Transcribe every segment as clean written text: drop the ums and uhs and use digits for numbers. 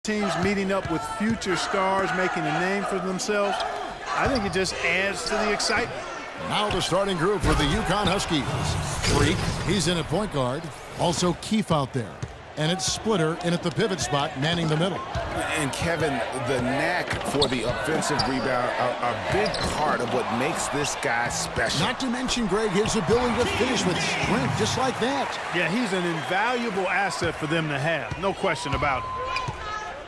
Teams meeting up with future stars, making a name for themselves. I think it just adds to the excitement. Now the starting group for the UConn Huskies. Freak, he's in at point guard. Also Keefe out there. And it's Splitter in at the pivot spot, manning the middle. And Kevin, the knack for the offensive rebound are a big part of what makes this guy special. Not to mention, Greg, his ability to finish with strength just like that. Yeah, he's an invaluable asset for them to have. No question about it.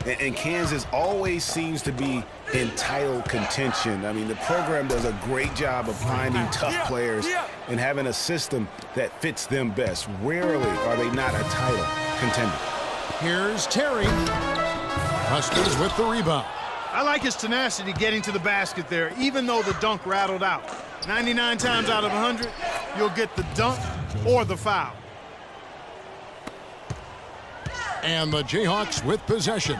And Kansas always seems to be in title contention. I mean, the program does a great job of finding tough players and having a system that fits them best. Rarely are they not a title contender. Here's Terry. Huskies with the rebound. I like his tenacity getting to the basket there, even though the dunk rattled out. 99 times out of 100, you'll get the dunk or the foul. And the Jayhawks with possession.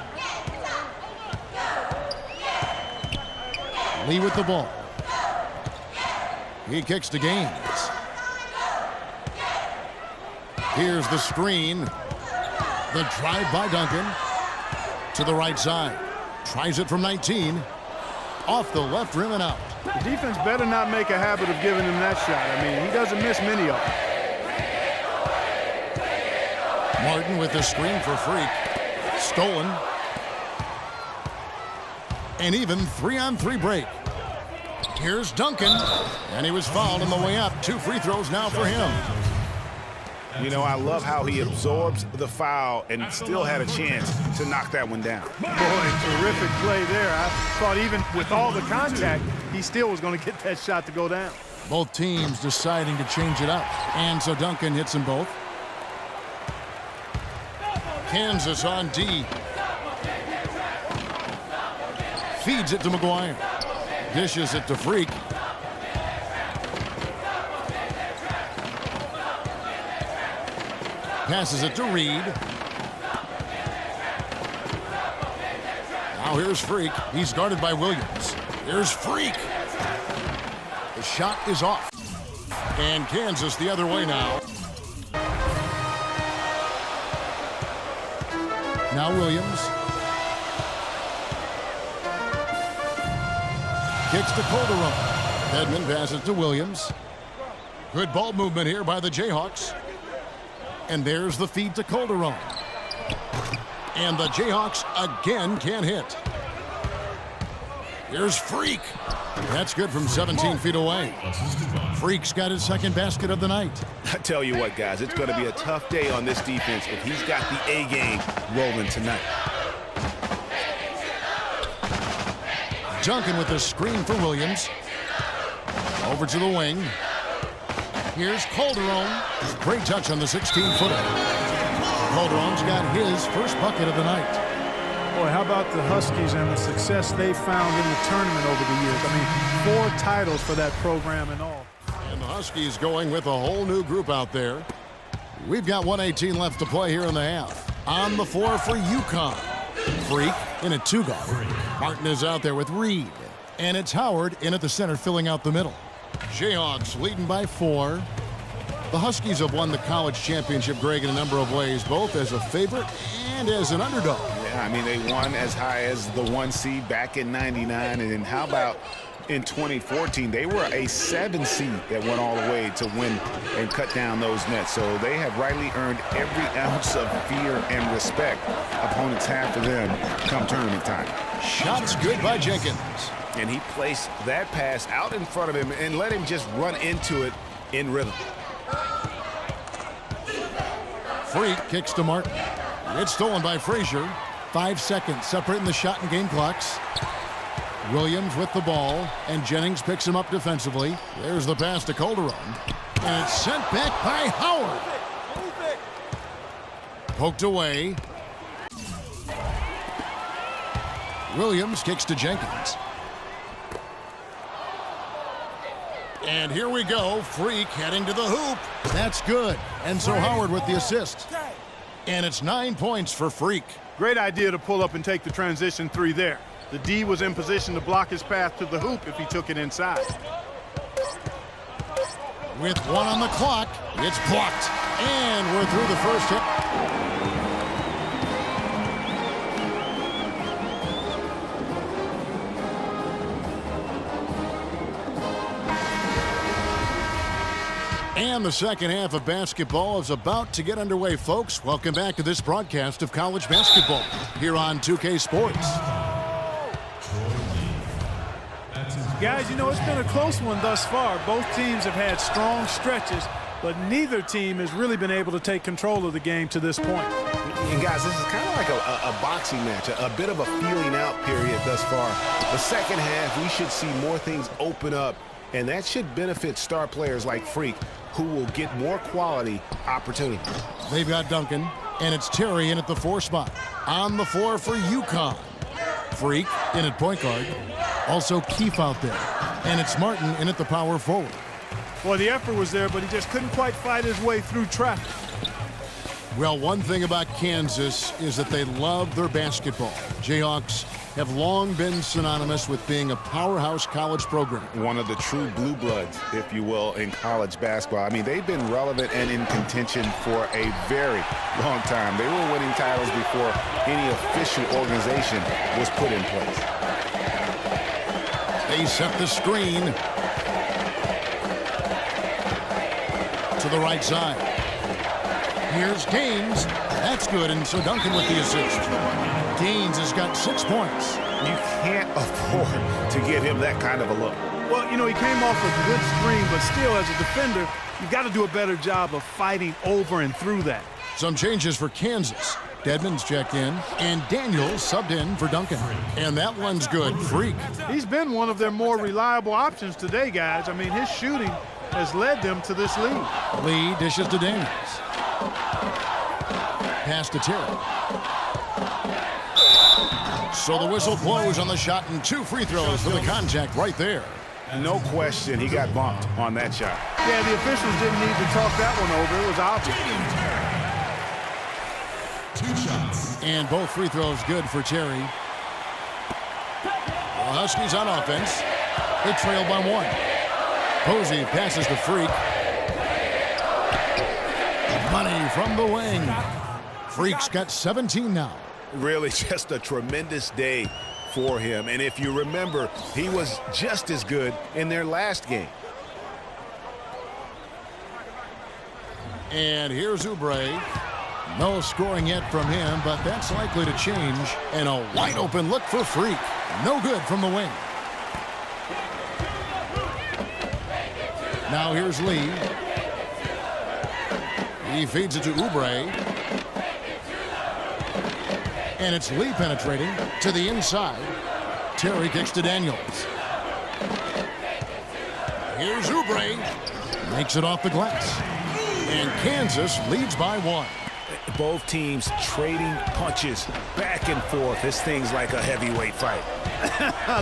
Lee with the ball. He kicks to Gaines. Here's the screen. The drive by Duncan. To the right side. Tries it from 19. Off the left rim and out. The defense better not make a habit of giving him that shot. I mean, he doesn't miss many of them. Martin with the screen for Freak. Stolen. And even 3-on-3 break. Here's Duncan. And he was fouled on the way up. 2 free throws now for him. You know, I love how he absorbs the foul and still had a chance to knock that one down. Boy, terrific play there. I thought even with all the contact, he still was going to get that shot to go down. Both teams deciding to change it up. And so Duncan hits them both. Kansas on D. Feeds it to McGuire. Dishes it to Freak. Passes it to Reed. Now here's Freak. He's guarded by Williams. Here's Freak. The shot is off. And Kansas the other way now. Now Williams. Kicks to Calderon. Edmond passes to Williams. Good ball movement here by the Jayhawks. And there's the feed to Calderon. And the Jayhawks again can't hit. Here's Freak. That's good from 17 feet away. Freak's got his second basket of the night. I tell you what, guys, it's going to be a tough day on this defense if he's got the A game rolling tonight. Duncan with the screen for Williams. Over to the wing. Here's Calderon. Great touch on the 16-footer. Calderon's got his first bucket of the night. Boy, how about the Huskies and the success they found in the tournament over the years? I mean, 4 titles for that program and all. And the Huskies going with a whole new group out there. We've got 1:18 left to play here in the half. On the floor for UConn. Freak in a 2-guard. Martin is out there with Reed. And it's Howard in at the center filling out the middle. Jayhawks leading by 4. The Huskies have won the college championship, Greg, in a number of ways, both as a favorite and as an underdog. Yeah, I mean, they won as high as the 1 seed back in '99. And then how about in 2014? They were a 7 seed that went all the way to win and cut down those nets. So they have rightly earned every ounce of fear and respect opponents have for them come tournament time. Shots good by Jenkins. And he placed that pass out in front of him and let him just run into it in rhythm. Freak kicks to Martin. It's stolen by Frazier. 5 seconds separating the shot and game clocks. Williams with the ball, and Jennings picks him up defensively. There's the pass to Calderon. And it's sent back by Howard. Poked away. Williams kicks to Jenkins. And here we go. Freak heading to the hoop. That's good. And so Howard with the assist. And it's 9 points for Freak. Great idea to pull up and take the transition 3 there. The D was in position to block his path to the hoop if he took it inside. With 1 on the clock, it's blocked. And we're through the first hit. And the second half of basketball is about to get underway, folks. Welcome back to this broadcast of college basketball here on 2K Sports. Guys, you know, it's been a close one thus far. Both teams have had strong stretches, but neither team has really been able to take control of the game to this point. And guys, this is kind of like a boxing match, a bit of a feeling out period thus far. The second half, we should see more things open up, and that should benefit star players like Freak, who will get more quality opportunities. They've got Duncan, and it's Terry in at the 4 spot. On the floor for UConn. Freak in at point guard. Also Keefe out there. And it's Martin in at the power forward. Well, the effort was there, but he just couldn't quite fight his way through traffic. Well, one thing about Kansas is that they love their basketball. Jayhawks have long been synonymous with being a powerhouse college program. One of the true blue bloods, if you will, in college basketball. I mean, they've been relevant and in contention for a very long time. They were winning titles before any official organization was put in place. They set the screen to the right side. Here's Gaines. That's good, and so Duncan with the assist. Gaines has got 6 points. You can't afford to give him that kind of a look. Well, you know, he came off a good screen, but still, as a defender, you've got to do a better job of fighting over and through that. Some changes for Kansas. Dedmon's checked in, and Daniels subbed in for Duncan. And that one's good. Freak. He's been one of their more reliable options today, guys. I mean, his shooting has led them to this lead. Lee dishes to Daniels. Pass to Terry. So the whistle blows on the shot, and 2 free throws for the contact right there. No question, he got bumped on that shot. Yeah, the officials didn't need to talk that one over. It was obvious. 2 shots. And both free throws good for Terry. The Huskies on offense. They trail by 1. Posey passes to Freak. Money from the wing. Freak's got 17 now. Really just a tremendous day for him. And if you remember, he was just as good in their last game. And here's Oubre. No scoring yet from him, but that's likely to change. And a wide open look for Freak. No good from the wing. Now here's Lee. He feeds it to Oubre. And it's Lee penetrating to the inside. Terry kicks to Daniels. Here's Oubre. Makes it off the glass. And Kansas leads by 1. Both teams trading punches back and forth. This thing's like a heavyweight fight.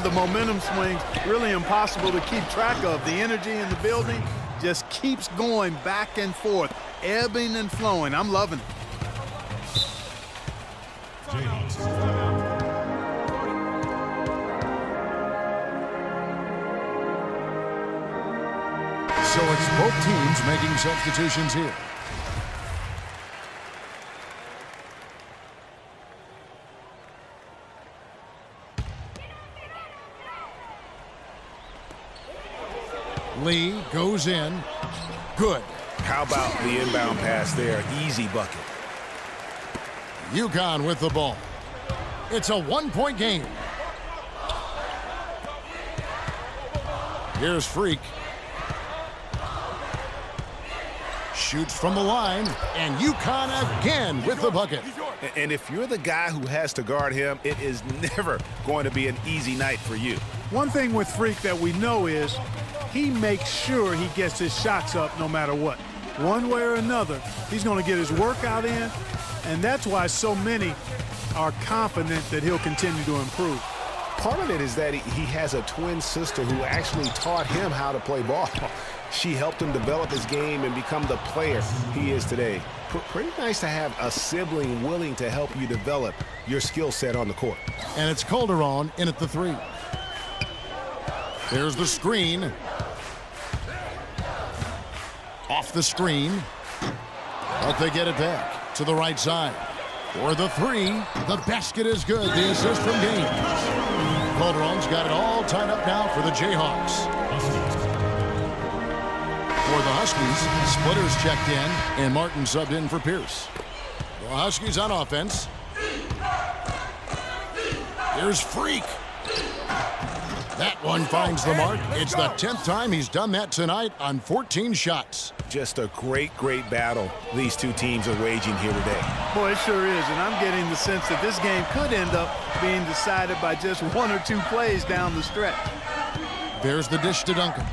The momentum swings really impossible to keep track of. The energy in the building just keeps going back and forth, ebbing and flowing. I'm loving it. So it's both teams making substitutions here. Lee goes in. Good. How about the inbound pass there? Easy bucket. UConn with the ball. It's a 1-point game. Here's Freak. Shoots from the line, and UConn again with the bucket. And if you're the guy who has to guard him, it is never going to be an easy night for you. One thing with Freak that we know is he makes sure he gets his shots up no matter what. One way or another, he's going to get his workout in, and that's why so many are confident that he'll continue to improve. Part of it is that he has a twin sister who actually taught him how to play ball. She helped him develop his game and become the player he is today. Pretty nice to have a sibling willing to help you develop your skill set on the court. And it's Calderon in at the 3. There's the screen. Off the screen. But they get it back to the right side. For the 3, the basket is good. The assist from Gaines. Calderon's got it all tied up now for the Jayhawks. For the Huskies, Splitters checked in, and Martin subbed in for Pierce. The Huskies on offense. Here's Freak. That one finds the mark. It's the 10th time he's done that tonight on 14 shots. Just a great, great battle these two teams are waging here today. Boy, it sure is, and I'm getting the sense that this game could end up being decided by just 1 or 2 plays down the stretch. There's the dish to Duncan.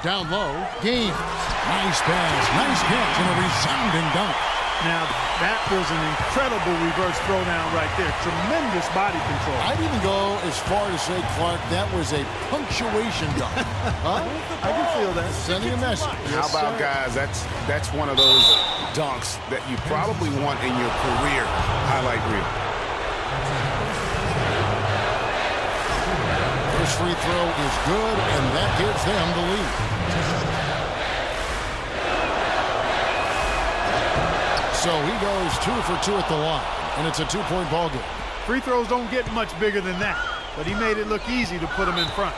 Down low, Gaines. Nice pass, nice catch, and a resounding dunk. Now, that was an incredible reverse throwdown right there. Tremendous body control. I'd even go as far to say, Clark, that was a punctuation dunk. Huh? I can feel that. Sending a message. How about, guys, that's one of those dunks that you probably want in your career highlight reel. First free throw is good, and that gives them the lead. So he goes 2 for 2 at the line, and it's a 2-point ball game. Free throws don't get much bigger than that, but he made it look easy to put him in front.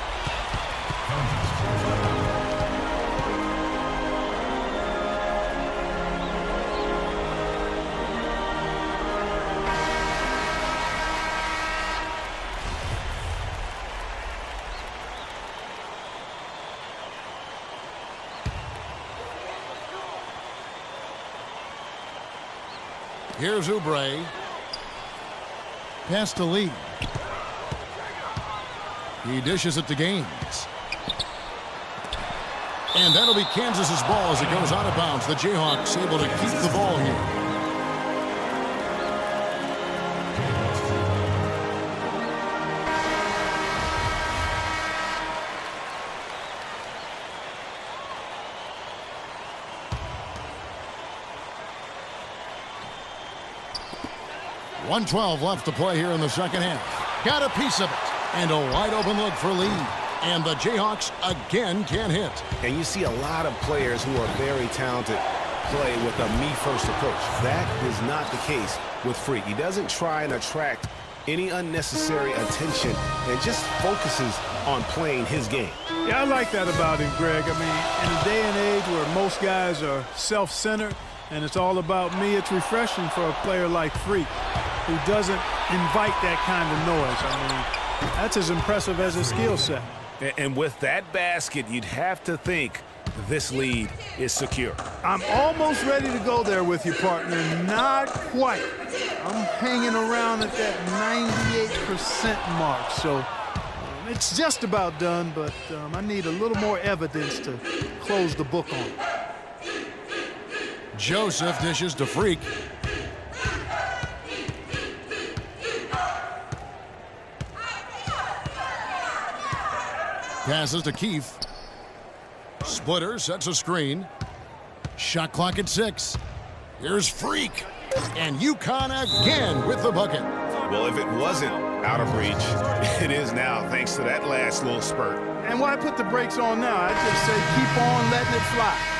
Here's Oubre. Pass to Lee. He dishes it to Gaines. And that'll be Kansas's ball as it goes out of bounds. The Jayhawks able to keep the ball here. .112 left to play here in the second half. Got a piece of it. And a wide open look for Lee. And the Jayhawks again can't hit. And you see a lot of players who are very talented play with a me-first approach. That is not the case with Freak. He doesn't try and attract any unnecessary attention and just focuses on playing his game. Yeah, I like that about him, Greg. I mean, in a day and age where most guys are self-centered and it's all about me, it's refreshing for a player like Freak, who doesn't invite that kind of noise. I mean, that's as impressive as his skill set. And with that basket, you'd have to think this lead is secure. I'm almost ready to go there with you, partner. Not quite. I'm hanging around at that 98% mark. So it's just about done, but I need a little more evidence to close the book on. Joseph dishes to Freak. Passes to Keefe. Splitter sets a screen. Shot clock at 6. Here's Freak. And UConn again with the bucket. Well, if it wasn't out of reach, it is now thanks to that last little spurt. And why put the brakes on now? I just say keep on letting it fly.